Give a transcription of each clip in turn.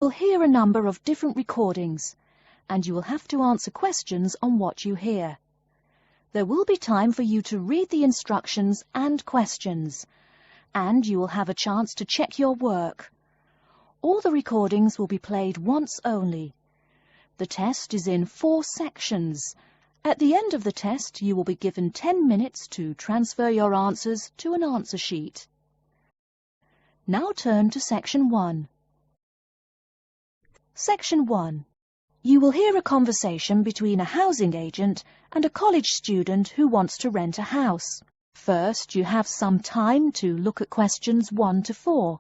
You'll hear a number of different recordings, and you will have to answer questions on what you hear. There will be time for you to read the instructions and questions, and you will have a chance to check your work. All the recordings will be played once only. The test is in 4 sections. At the end of the test, you will be given 10 minutes to transfer your answers to an answer sheet. Now turn to Section 1. Section 1. You will hear a conversation between a housing agent and a college student who wants to rent a house. First, you have some time to look at questions 1 to 4.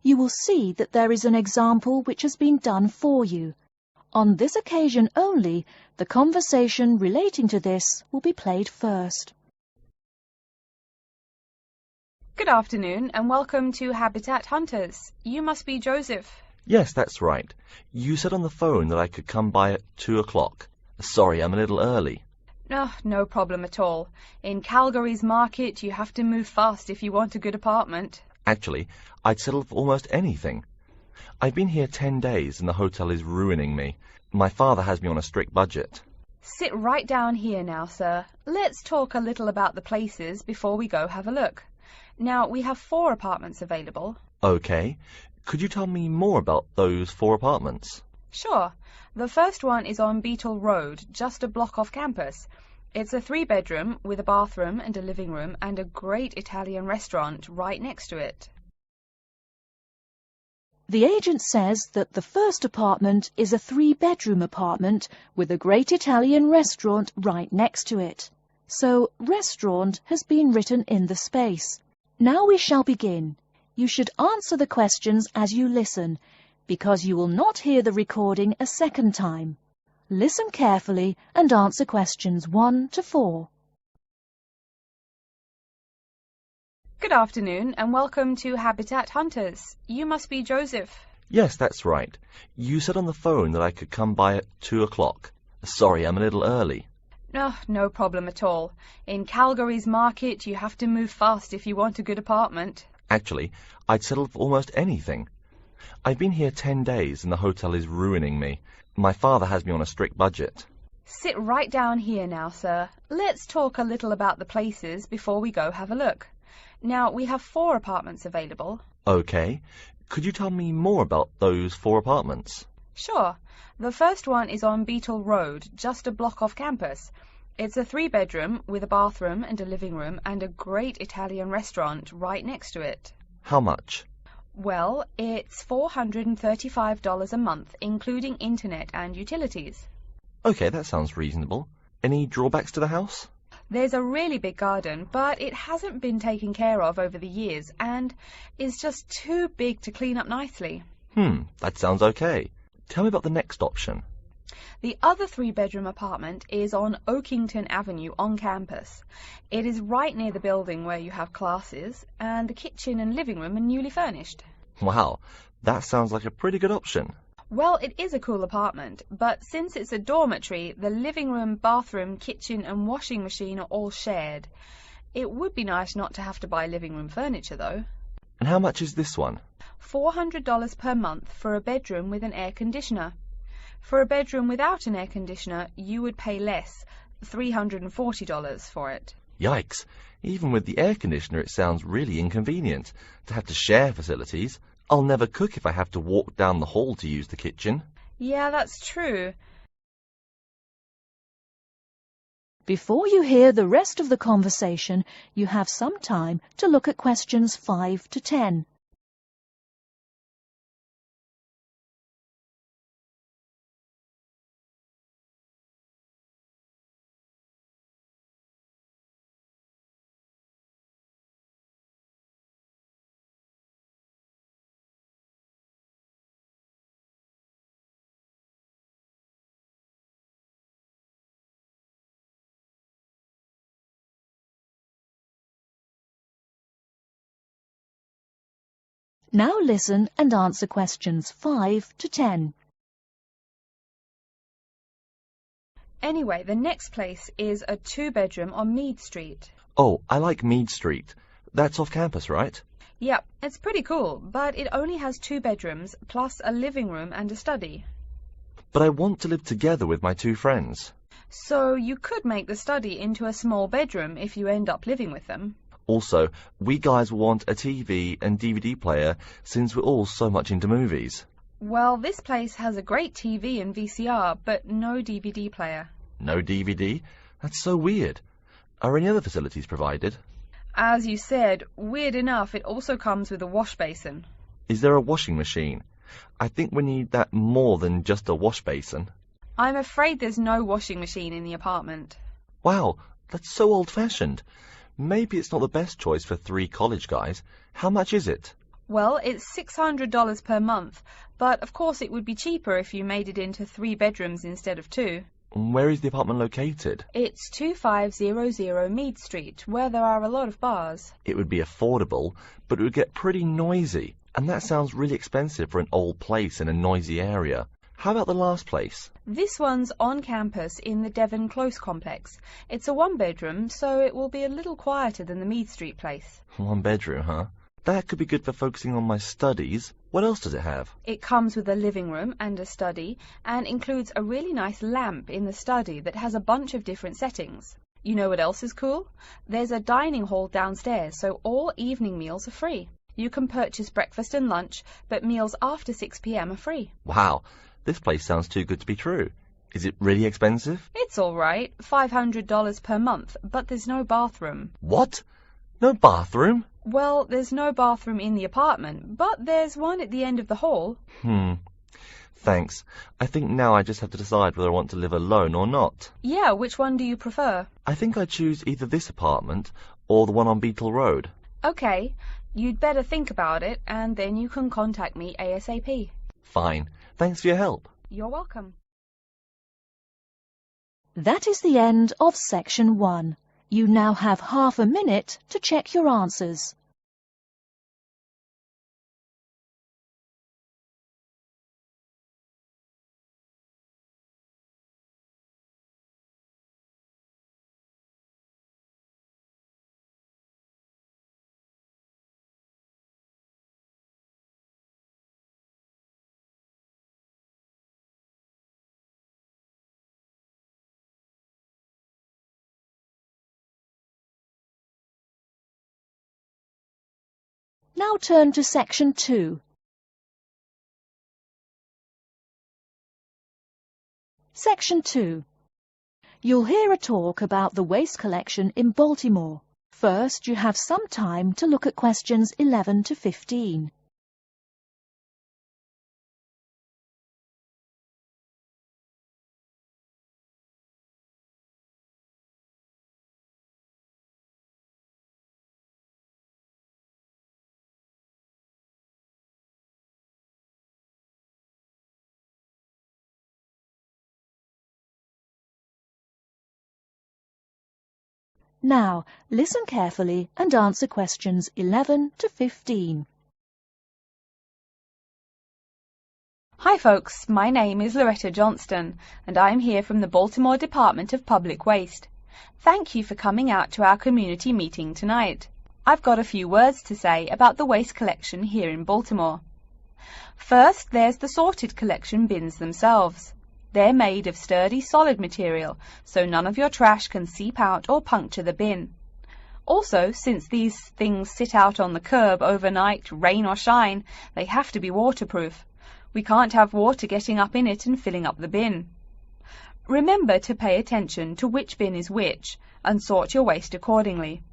You will see that there is an example which has been done for you. On this occasion only, the conversation relating to this will be played first. Good afternoon and welcome to Habitat Hunters. You must be Joseph. Yes, that's right. You said on the phone that I could come by at 2 o'clock. Sorry, I'm a little early. No problem at all. In Calgary's market, you have to move fast if you want a good apartment. Actually, I'd settle for almost anything. I've been here 10 days and the hotel is ruining me. My father has me on a strict budget. Sit right down here now, sir. Let's talk a little about the places before we go have a look. Now, we have 4 apartments available. Okay. Could you tell me more about those 4 apartments? Sure. The first one is on Beetle Road, just a block off campus. It's a 3-bedroom with a bathroom and a living room and a great Italian restaurant right next to it. The agent says that the first apartment is a 3-bedroom apartment with a great Italian restaurant right next to it. So, restaurant has been written in the space. Now we shall begin. You should answer the questions as you listen, because you will not hear the recording a second time. Listen carefully and answer questions 1 to 4. Good afternoon and welcome to Habitat Hunters. You must be Joseph. Yes, that's right. You said on the phone that I could come by at 2 o'clock. Sorry, I'm a little early. No problem at all. In Calgary's market, you have to move fast if you want a good apartment. Actually, I'd settle for almost anything. I've been here 10 days and the hotel is ruining me. My father has me on a strict budget. Sit right down here now, sir. Let's talk a little about the places before we go have a look. Now, we have 4 apartments available. Okay. Could you tell me more about those 4 apartments? Sure. The first one is on Beetle Road, just a block off campus. It's a 3-bedroom with a bathroom and a living room and a great Italian restaurant right next to it. How much? Well, it's $435 a month, including internet and utilities. Okay, that sounds reasonable. Any drawbacks to the house? There's a really big garden, but it hasn't been taken care of over the years and is just too big to clean up nicely. That sounds okay. Tell me about the next option. The other 3-bedroom apartment is on Oakington Avenue on campus. It is right near the building where you have classes, and the kitchen and living room are newly furnished. Wow, that sounds like a pretty good option. Well, it is a cool apartment, but since it's a dormitory, the living room, bathroom, kitchen and washing machine are all shared. It would be nice not to have to buy living room furniture, though. And how much is this one? $400 per month for a bedroom with an air conditioner. For a bedroom without an air conditioner, you would pay less, $340 for it. Yikes. Even with the air conditioner, it sounds really inconvenient to have to share facilities. I'll never cook if I have to walk down the hall to use the kitchen. Yeah, that's true. Before you hear the rest of the conversation, you have some time to look at questions 5 to 10. Now listen and answer questions 5 to 10. Anyway, the next place is a 2-bedroom on Mead Street. Oh, I like Mead Street. That's off campus, right? Yep, it's pretty cool, but it only has 2 bedrooms, plus a living room and a study. But I want to live together with my 2 friends. So you could make the study into a small bedroom if you end up living with them. Also, we guys want a TV and DVD player since we're all so much into movies. Well, this place has a great TV and VCR, but no DVD player. No DVD? That's so weird. Are any other facilities provided? As you said, weird enough, it also comes with a wash basin. Is there a washing machine? I think we need that more than just a wash basin. I'm afraid there's no washing machine in the apartment. Wow, that's so old-fashioned. Maybe it's not the best choice for 3 college guys. How much is it? Well, it's $600 per month, but of course it would be cheaper if you made it into 3 bedrooms instead of 2. Where is the apartment located? It's 2500 Mead Street, where there are a lot of bars. It would be affordable, but it would get pretty noisy. And that sounds really expensive for an old place in a noisy area. How about the last place? This one's on campus in the Devon Close complex. It's a 1-bedroom, so it will be a little quieter than the Mead Street place. 1 bedroom, huh? That could be good for focusing on my studies. What else does it have? It comes with a living room and a study, and includes a really nice lamp in the study that has a bunch of different settings. You know what else is cool? There's a dining hall downstairs, so all evening meals are free. You can purchase breakfast and lunch, but meals after 6 p.m. are free. Wow, this place sounds too good to be true. Is it really expensive? It's all right, $500 per month, but there's no bathroom. What? No bathroom? Well, there's no bathroom in the apartment, but there's one at the end of the hall. Thanks. I think now I just have to decide whether I want to live alone or not. Yeah, which one do you prefer? I think I'd choose either this apartment or the one on Beetle Road. Okay, you'd better think about it, and then you can contact me ASAP. Fine. Thanks for your help. You're welcome. That is the end of section 1. You now have half a minute to check your answers. Now turn to section 2. Section 2. You'll hear a talk about the waste collection in Baltimore. First, you have some time to look at questions 11 to 15. Now, listen carefully and answer questions 11 to 15. Hi folks, my name is Loretta Johnston, and I'm here from the Baltimore Department of Public Waste. Thank you for coming out to our community meeting tonight. I've got a few words to say about the waste collection here in Baltimore. First, there's the sorted collection bins themselves. They're made of sturdy, solid material, so none of your trash can seep out or puncture the bin. Also, since these things sit out on the curb overnight, rain or shine, they have to be waterproof. We can't have water getting up in it and filling up the bin. Remember to pay attention to which bin is which, and sort your waste accordingly.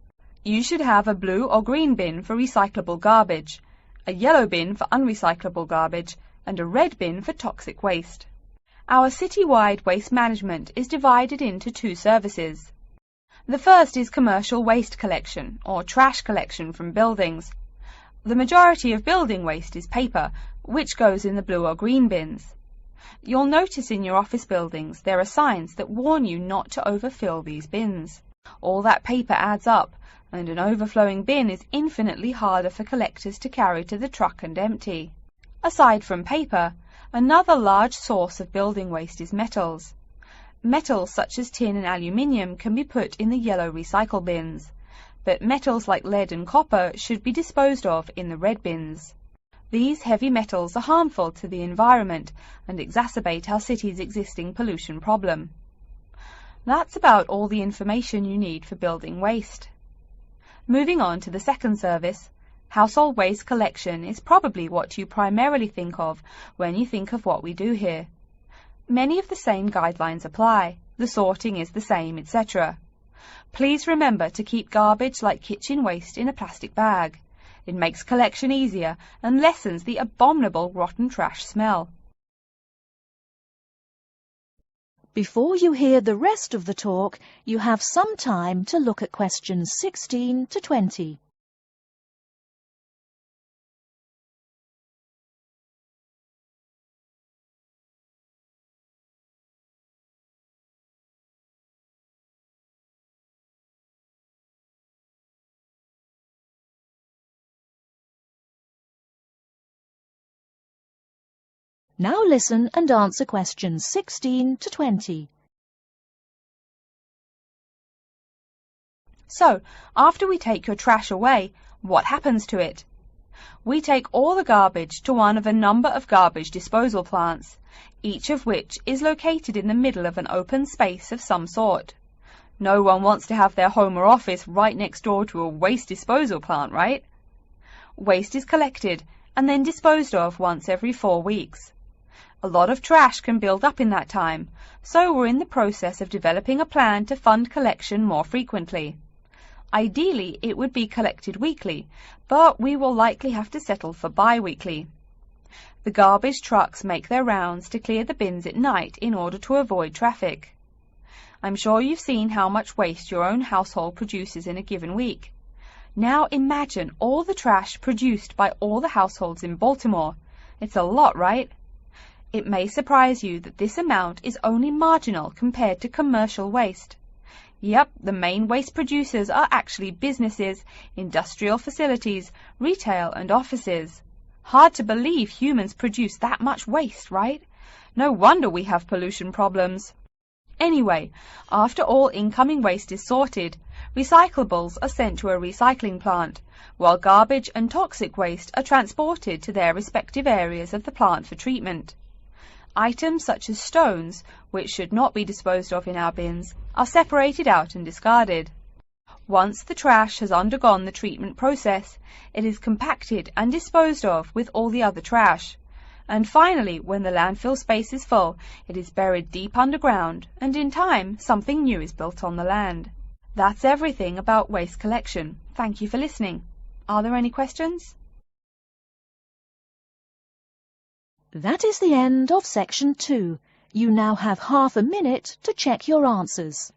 You should have a blue or green bin for recyclable garbage, a yellow bin for unrecyclable garbage, and a red bin for toxic waste. Our citywide waste management is divided into 2 services. The first is commercial waste collection, or trash collection from buildings. The majority of building waste is paper, which goes in the blue or green bins. You'll notice in your office buildings there are signs that warn you not to overfill these bins. All that paper adds up, and an overflowing bin is infinitely harder for collectors to carry to the truck and empty. Aside from paper, another large source of building waste is metals. Metals such as tin and aluminium can be put in the yellow recycle bins, but metals like lead and copper should be disposed of in the red bins. These heavy metals are harmful to the environment and exacerbate our city's existing pollution problem. That's about all the information you need for building waste. Moving on to the second service, household waste collection is probably what you primarily think of when you think of what we do here. Many of the same guidelines apply, the sorting is the same, etc. Please remember to keep garbage like kitchen waste in a plastic bag. It makes collection easier and lessens the abominable rotten trash smell. Before you hear the rest of the talk, you have some time to look at questions 16 to 20. Now listen and answer questions 16 to 20. So, after we take your trash away, what happens to it? We take all the garbage to one of a number of garbage disposal plants, each of which is located in the middle of an open space of some sort. No one wants to have their home or office right next door to a waste disposal plant, right? Waste is collected and then disposed of once every 4 weeks. A lot of trash can build up in that time, so we're in the process of developing a plan to fund collection more frequently. Ideally, it would be collected weekly, but we will likely have to settle for bi-weekly. The garbage trucks make their rounds to clear the bins at night in order to avoid traffic. I'm sure you've seen how much waste your own household produces in a given week. Now imagine all the trash produced by all the households in Baltimore. It's a lot, right? It may surprise you that this amount is only marginal compared to commercial waste. Yep, the main waste producers are actually businesses, industrial facilities, retail and offices. Hard to believe humans produce that much waste, right? No wonder we have pollution problems. Anyway, after all incoming waste is sorted, recyclables are sent to a recycling plant, while garbage and toxic waste are transported to their respective areas of the plant for treatment. Items such as stones, which should not be disposed of in our bins, are separated out and discarded. Once the trash has undergone the treatment process, it is compacted and disposed of with all the other trash. And finally, when the landfill space is full, it is buried deep underground, and in time, something new is built on the land. That's everything about waste collection. Thank you for listening. Are there any questions? That is the end of section 2. You now have half a minute to check your answers.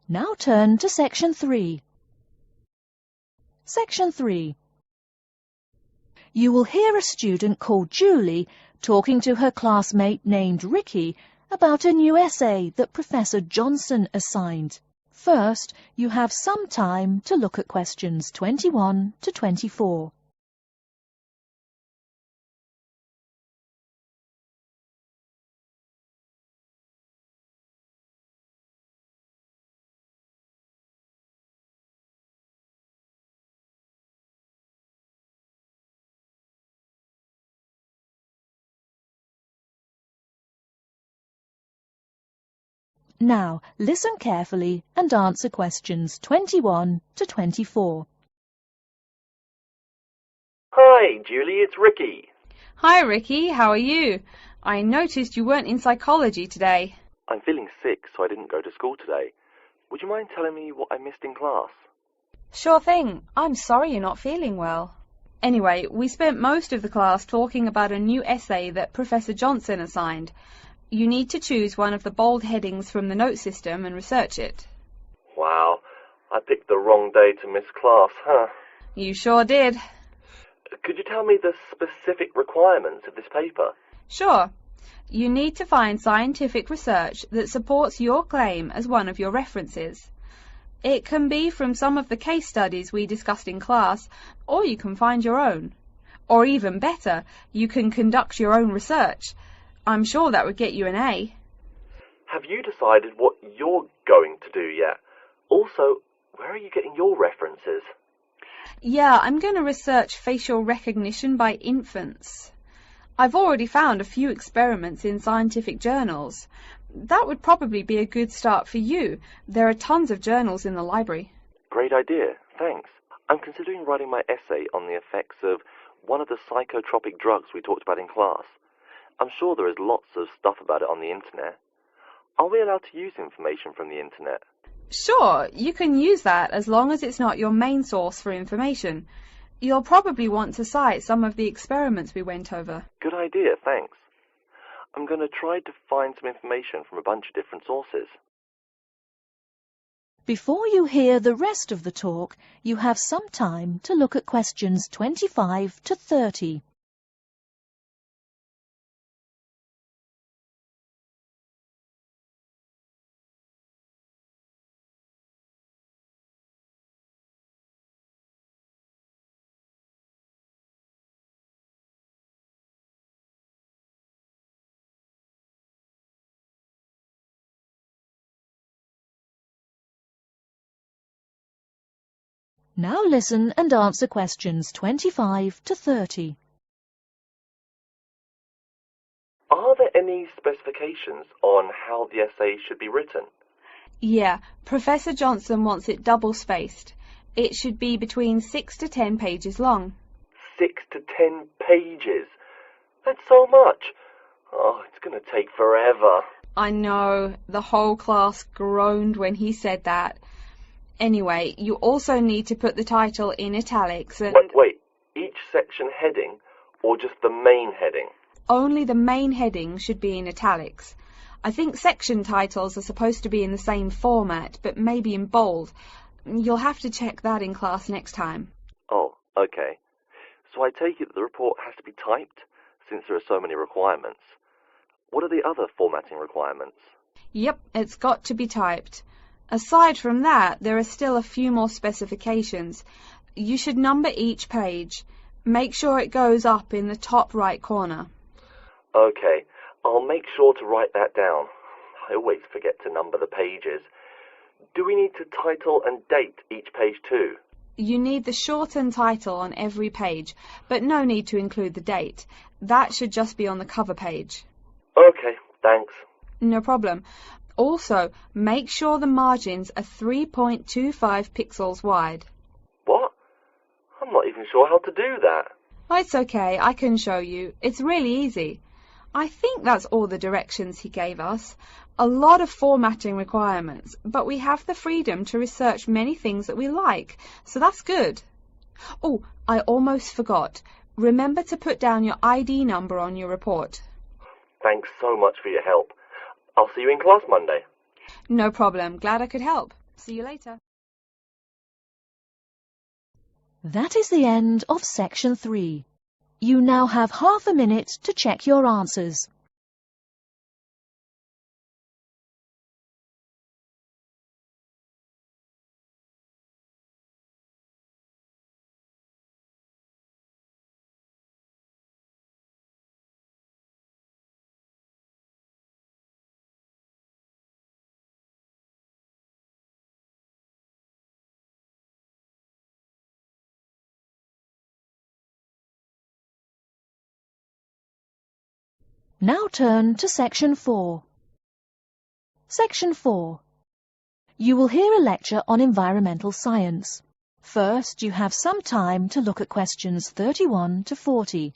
Now turn to section 3. Section 3. You will hear a student called Julie talking to her classmate named Ricky about a new essay that Professor Johnson assigned. First, you have some time to look at questions 21 to 24. Now, listen carefully and answer questions 21 to 24. Hi, Julie, it's Ricky. Hi Ricky, how are you? I noticed you weren't in psychology today. I'm feeling sick, so I didn't go to school today. Would you mind telling me what I missed in class? Sure thing. I'm sorry you're not feeling well. Anyway, we spent most of the class talking about a new essay that Professor Johnson assigned. You need to choose one of the bold headings from the note system and research it. Wow, I picked the wrong day to miss class, huh? You sure did. Could you tell me the specific requirements of this paper? Sure. You need to find scientific research that supports your claim as one of your references. It can be from some of the case studies we discussed in class, or you can find your own. Or even better, you can conduct your own research. I'm sure that would get you an A. Have you decided what you're going to do yet? Also, where are you getting your references? Yeah, I'm going to research facial recognition by infants. I've already found a few experiments in scientific journals. That would probably be a good start for you. There are tons of journals in the library. Great idea, thanks. I'm considering writing my essay on the effects of one of the psychotropic drugs we talked about in class. I'm sure there is lots of stuff about it on the internet. Are we allowed to use information from the internet? Sure, you can use that as long as it's not your main source for information. You'll probably want to cite some of the experiments we went over. Good idea, thanks. I'm going to try to find some information from a bunch of different sources. Before you hear the rest of the talk, you have some time to look at questions 25 to 30. Now listen and answer questions 25 to 30. Are there any specifications on how the essay should be written? Yeah, Professor Johnson wants it double-spaced. It should be between 6 to 10 pages long. 6 to 10 pages? That's so much. Oh, it's going to take forever. I know, the whole class groaned when he said that. Anyway, you also need to put the title in italics and... Wait, each section heading or just the main heading? Only the main heading should be in italics. I think section titles are supposed to be in the same format, but maybe in bold. You'll have to check that in class next time. Oh, okay. So I take it that the report has to be typed, since there are so many requirements. What are the other formatting requirements? Yep, it's got to be typed. Aside from that, there are still a few more specifications. You should number each page. Make sure it goes up in the top right corner. Okay, I'll make sure to write that down. I always forget to number the pages. Do we need to title and date each page too? You need the shortened title on every page, but no need to include the date. That should just be on the cover page. Okay, thanks. No problem. Also, make sure the margins are 3.25 pixels wide. What? I'm not even sure how to do that. Oh, it's okay, I can show you. It's really easy. I think that's all the directions he gave us. A lot of formatting requirements, but we have the freedom to research many things that we like, so that's good. Oh, I almost forgot. Remember to put down your ID number on your report. Thanks so much for your help. I'll see you in class Monday. No problem. Glad I could help. See you later. That is the end of section 3. You now have half a minute to check your answers. Now turn to section 4. Section 4. You will hear a lecture on environmental science. First, you have some time to look at questions 31 to 40.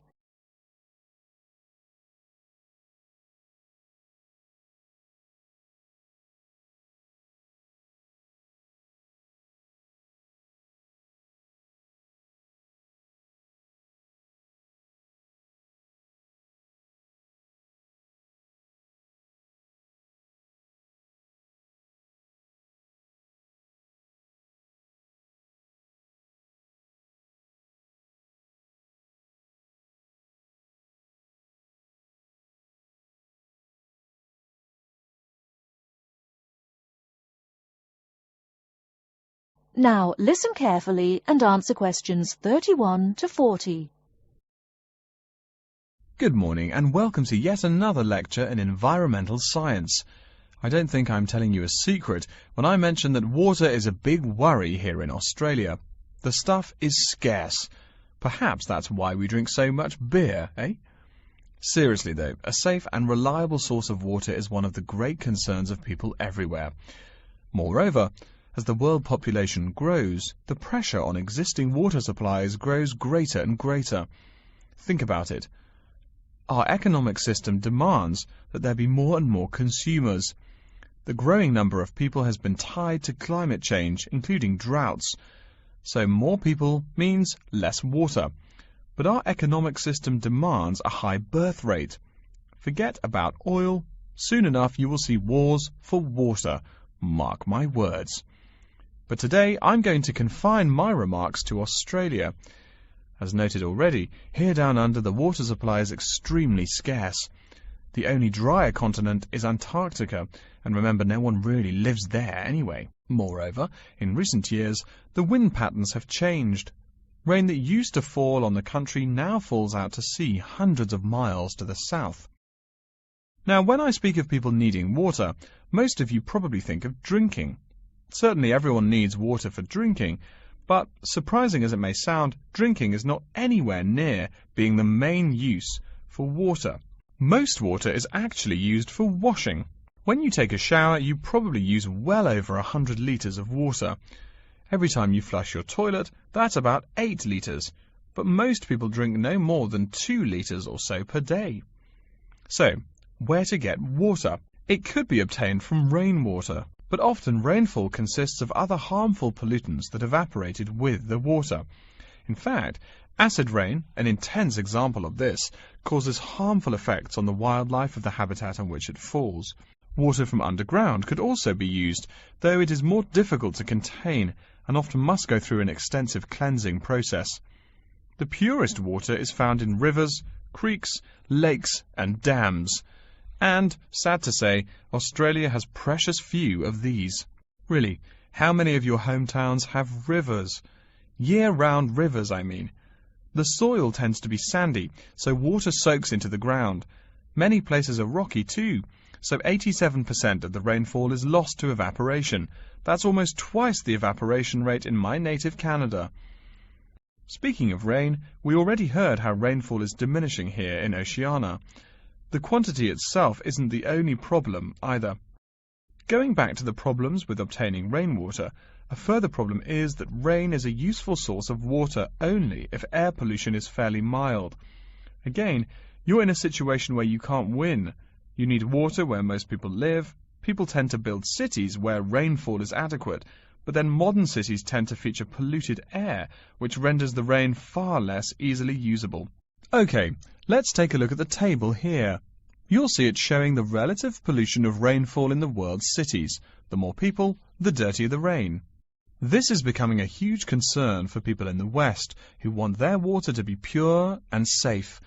Now listen carefully and answer questions 31 to 40. Good morning and welcome to yet another lecture in environmental science. I don't think I'm telling you a secret when I mention that water is a big worry here in Australia. The stuff is scarce. Perhaps that's why we drink so much beer, eh? Seriously though, a safe and reliable source of water is one of the great concerns of people everywhere. Moreover, as the world population grows, the pressure on existing water supplies grows greater and greater. Think about it. Our economic system demands that there be more and more consumers. The growing number of people has been tied to climate change, including droughts. So more people means less water. But our economic system demands a high birth rate. Forget about oil. Soon enough you will see wars for water. Mark my words. But today I'm going to confine my remarks to Australia. As noted already, here down under the water supply is extremely scarce. The only drier continent is Antarctica, and remember, no one really lives there anyway. Moreover, in recent years, the wind patterns have changed. Rain that used to fall on the country now falls out to sea hundreds of miles to the south. Now, when I speak of people needing water, most of you probably think of drinking. Certainly everyone needs water for drinking, but surprising as it may sound, drinking is not anywhere near being the main use for water. Most water is actually used for washing. When you take a shower, you probably use well over 100 litres of water. Every time you flush your toilet, that's about 8 litres, but most people drink no more than 2 litres or so per day. So, where to get water? It could be obtained from rainwater, but often rainfall consists of other harmful pollutants that evaporated with the water. In fact, acid rain, an intense example of this, causes harmful effects on the wildlife of the habitat on which it falls. Water from underground could also be used, though it is more difficult to contain and often must go through an extensive cleansing process. The purest water is found in rivers, creeks, lakes and dams. And, sad to say, Australia has precious few of these. Really, how many of your hometowns have rivers? Year-round rivers, I mean. The soil tends to be sandy, so water soaks into the ground. Many places are rocky too, so 87% of the rainfall is lost to evaporation. That's almost twice the evaporation rate in my native Canada. Speaking of rain, we already heard how rainfall is diminishing here in Oceania. The quantity itself isn't the only problem either. Going back to the problems with obtaining rainwater, a further problem is that rain is a useful source of water only if air pollution is fairly mild. Again, you're in a situation where you can't win. You need water where most people live. People tend to build cities where rainfall is adequate, but then modern cities tend to feature polluted air, which renders the rain far less easily usable. Okay, let's take a look at the table here. You'll see it showing the relative pollution of rainfall in the world's cities. The more people, the dirtier the rain. This is becoming a huge concern for people in the West, who want their water to be pure and safe.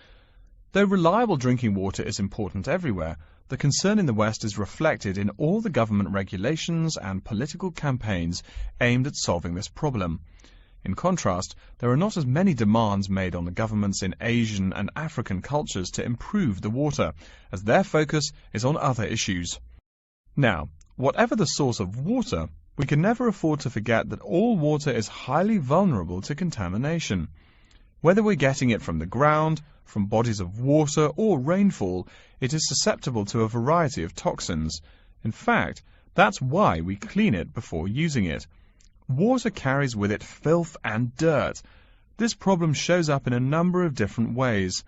Though reliable drinking water is important everywhere, the concern in the West is reflected in all the government regulations and political campaigns aimed at solving this problem. In contrast, there are not as many demands made on the governments in Asian and African cultures to improve the water, as their focus is on other issues. Now, whatever the source of water, we can never afford to forget that all water is highly vulnerable to contamination. Whether we're getting it from the ground, from bodies of water or rainfall, it is susceptible to a variety of toxins. In fact, that's why we clean it before using it. Water carries with it filth and dirt. This problem shows up in a number of different ways.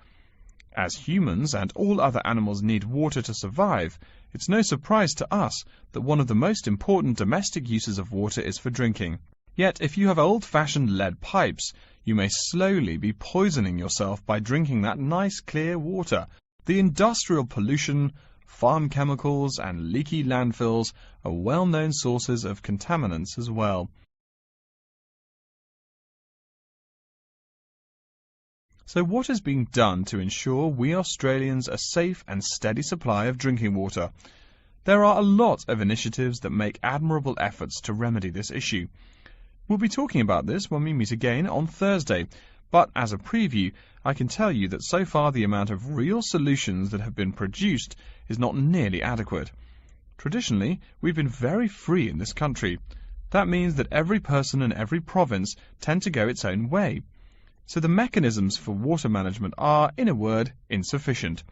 As humans and all other animals need water to survive, it's no surprise to us that one of the most important domestic uses of water is for drinking. Yet if you have old-fashioned lead pipes, you may slowly be poisoning yourself by drinking that nice clear water. The industrial pollution, farm chemicals and leaky landfills are well-known sources of contaminants as well. So what is being done to ensure we Australians a safe and steady supply of drinking water? There are a lot of initiatives that make admirable efforts to remedy this issue. We'll be talking about this when we meet again on Thursday, but as a preview, I can tell you that so far the amount of real solutions that have been produced is not nearly adequate. Traditionally, we've been very free in this country. That means that every person and every province tend to go its own way. So the mechanisms for water management are, in a word, insufficient.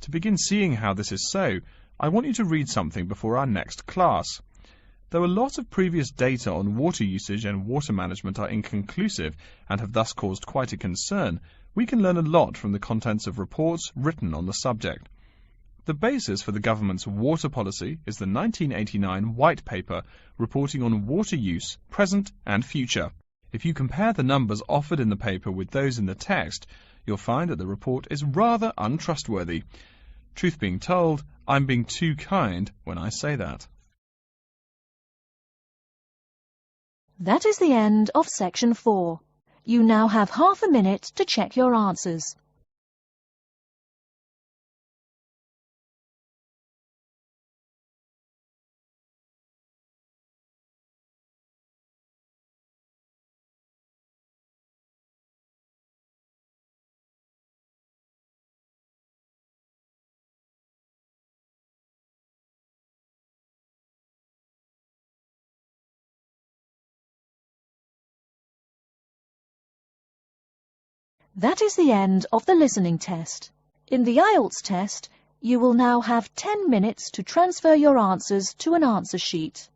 To begin seeing how this is so, I want you to read something before our next class. Though a lot of previous data on water usage and water management are inconclusive and have thus caused quite a concern, we can learn a lot from the contents of reports written on the subject. The basis for the government's water policy is the 1989 White Paper reporting on water use, present and future. If you compare the numbers offered in the paper with those in the text, you'll find that the report is rather untrustworthy. Truth being told, I'm being too kind when I say that. That is the end of section 4. You now have half a minute to check your answers. That is the end of the listening test. In the IELTS test, you will now have 10 minutes to transfer your answers to an answer sheet.